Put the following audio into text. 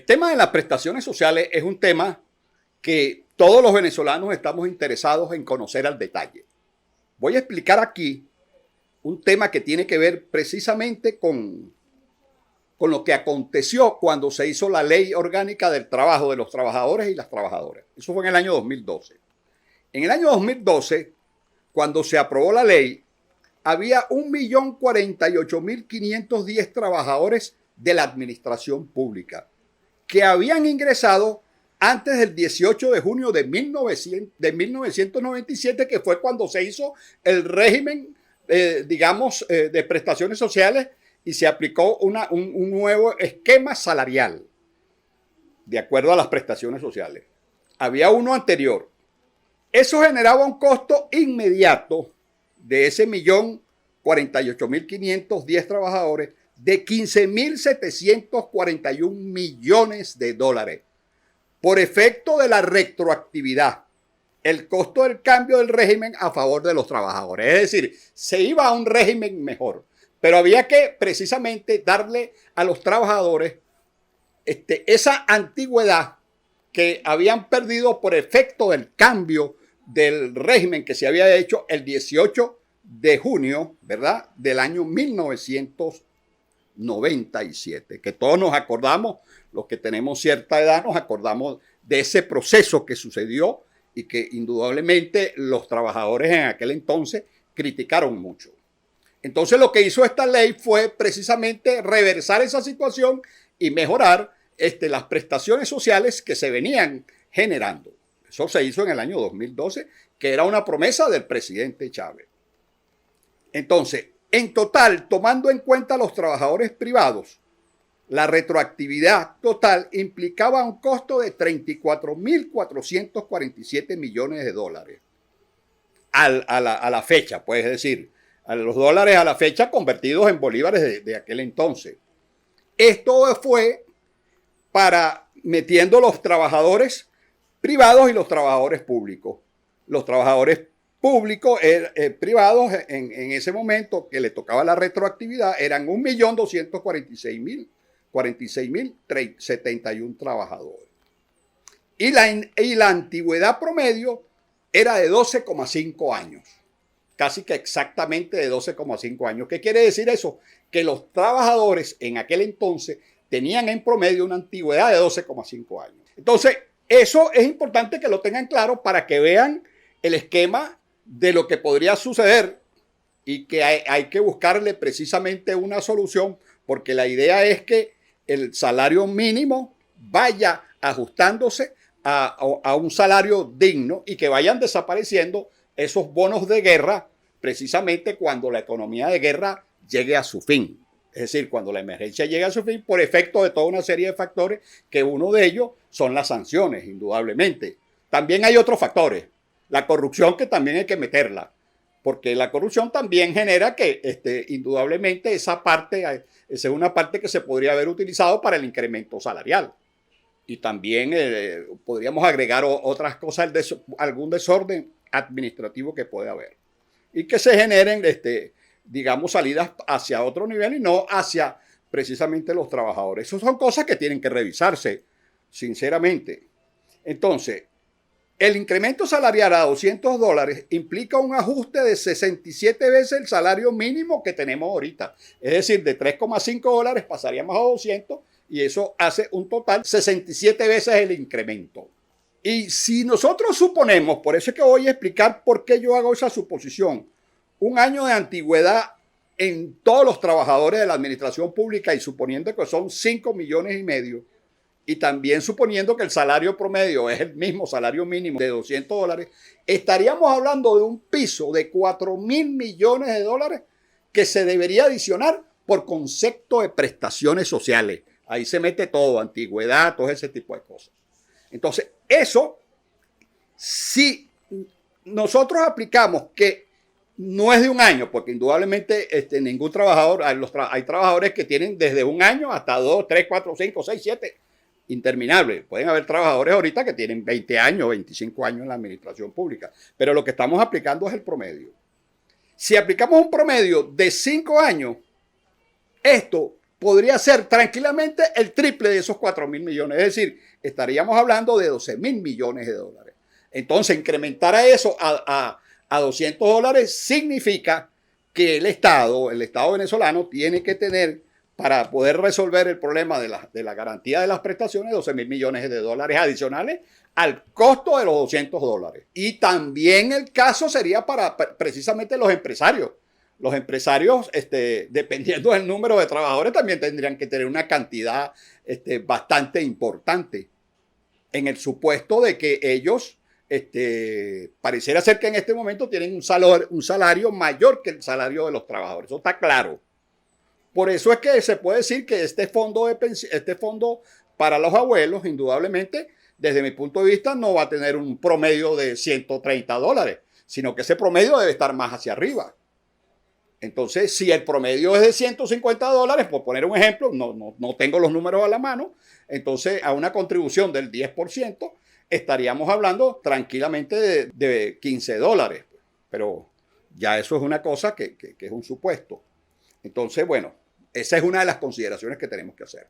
El tema de las prestaciones sociales es un tema que todos los venezolanos estamos interesados en conocer al detalle. Voy a explicar aquí un tema que tiene que ver precisamente con lo que aconteció cuando se hizo la Ley Orgánica del Trabajo de los Trabajadores y las Trabajadoras. Eso fue en el año 2012. En el año 2012, cuando se aprobó la ley, había 1.048.510 trabajadores de la administración pública que habían ingresado antes del 18 de junio de 1997, que fue cuando se hizo el régimen, de prestaciones sociales y se aplicó un nuevo esquema salarial de acuerdo a las prestaciones sociales. Había uno anterior. Eso generaba un costo inmediato de ese 1.048.510 trabajadores de 15.741 millones de dólares por efecto de la retroactividad, el costo del cambio del régimen a favor de los trabajadores. Es decir, se iba a un régimen mejor, pero había que precisamente darle a los trabajadores esa antigüedad que habían perdido por efecto del cambio del régimen que se había hecho el 18 de junio, ¿verdad?, del año 1997, que todos nos acordamos, los que tenemos cierta edad, nos acordamos de ese proceso que sucedió y que indudablemente los trabajadores en aquel entonces criticaron mucho. Entonces lo que hizo esta ley fue precisamente reversar esa situación y mejorar las prestaciones sociales que se venían generando. Eso se hizo en el año 2012, que era una promesa del presidente Chávez. Entonces, en total, tomando en cuenta los trabajadores privados, la retroactividad total implicaba un costo de 34.447 millones de dólares a la fecha, pues, es decir, a los dólares a la fecha convertidos en bolívares de aquel entonces. Esto fue para metiendo los trabajadores privados y los trabajadores públicos. Los trabajadores públicos privados en ese momento que le tocaba la retroactividad eran 1.246.071 trabajadores. Y la antigüedad promedio era de 12,5 años. Casi que exactamente de 12,5 años. ¿Qué quiere decir eso? Que los trabajadores en aquel entonces tenían en promedio una antigüedad de 12,5 años. Entonces, eso es importante que lo tengan claro para que vean el esquema de lo que podría suceder y que hay que buscarle precisamente una solución, porque la idea es que el salario mínimo vaya ajustándose a un salario digno y que vayan desapareciendo esos bonos de guerra precisamente cuando la economía de guerra llegue a su fin. Es decir, cuando la emergencia llegue a su fin por efecto de toda una serie de factores, que uno de ellos son las sanciones, indudablemente. También hay otros factores. La corrupción, que también hay que meterla, porque la corrupción también genera que indudablemente esa es una parte que se podría haber utilizado para el incremento salarial. Y también podríamos agregar otras cosas, algún desorden administrativo que puede haber. Y que se generen, digamos, salidas hacia otro nivel y no hacia precisamente los trabajadores. Esas son cosas que tienen que revisarse, sinceramente. Entonces, el incremento salarial a $200 implica un ajuste de 67 veces el salario mínimo que tenemos ahorita. Es decir, de $3,5 pasaríamos a 200 y eso hace un total 67 veces el incremento. Y si nosotros suponemos, por eso es que voy a explicar por qué yo hago esa suposición, un año de antigüedad en todos los trabajadores de la administración pública y suponiendo que son 5,5 millones, y también suponiendo que el salario promedio es el mismo salario mínimo de $200, estaríamos hablando de un piso de 4,000 millones de dólares que se debería adicionar por concepto de prestaciones sociales. Ahí se mete todo, antigüedad, todo ese tipo de cosas. Entonces, eso, si nosotros aplicamos que no es de un año, porque indudablemente ningún trabajador, hay trabajadores que tienen desde un año hasta 2, 3, 4, 5, 6, 7, interminable. Pueden haber trabajadores ahorita que tienen 20 años, 25 años en la administración pública, pero lo que estamos aplicando es el promedio. Si aplicamos un promedio de 5 años, esto podría ser tranquilamente el triple de esos 4.000 millones. Es decir, estaríamos hablando de 12.000 millones de dólares. Entonces, incrementar a eso a $200 significa que el Estado venezolano tiene que tener, para poder resolver el problema de la garantía de las prestaciones, 12.000 millones de dólares adicionales al costo de los $200. Y también el caso sería para precisamente los empresarios. Los empresarios, dependiendo del número de trabajadores, también tendrían que tener una cantidad bastante importante, en el supuesto de que ellos pareciera ser que en este momento tienen un salario mayor que el salario de los trabajadores. Eso está claro. Por eso es que se puede decir que este fondo para los abuelos, indudablemente, desde mi punto de vista, no va a tener un promedio de $130, sino que ese promedio debe estar más hacia arriba. Entonces, si el promedio es de $150, por poner un ejemplo, no tengo los números a la mano, entonces a una contribución del 10%, estaríamos hablando tranquilamente de $15. Pero ya eso es una cosa que es un supuesto. Entonces, bueno, esa es una de las consideraciones que tenemos que hacer.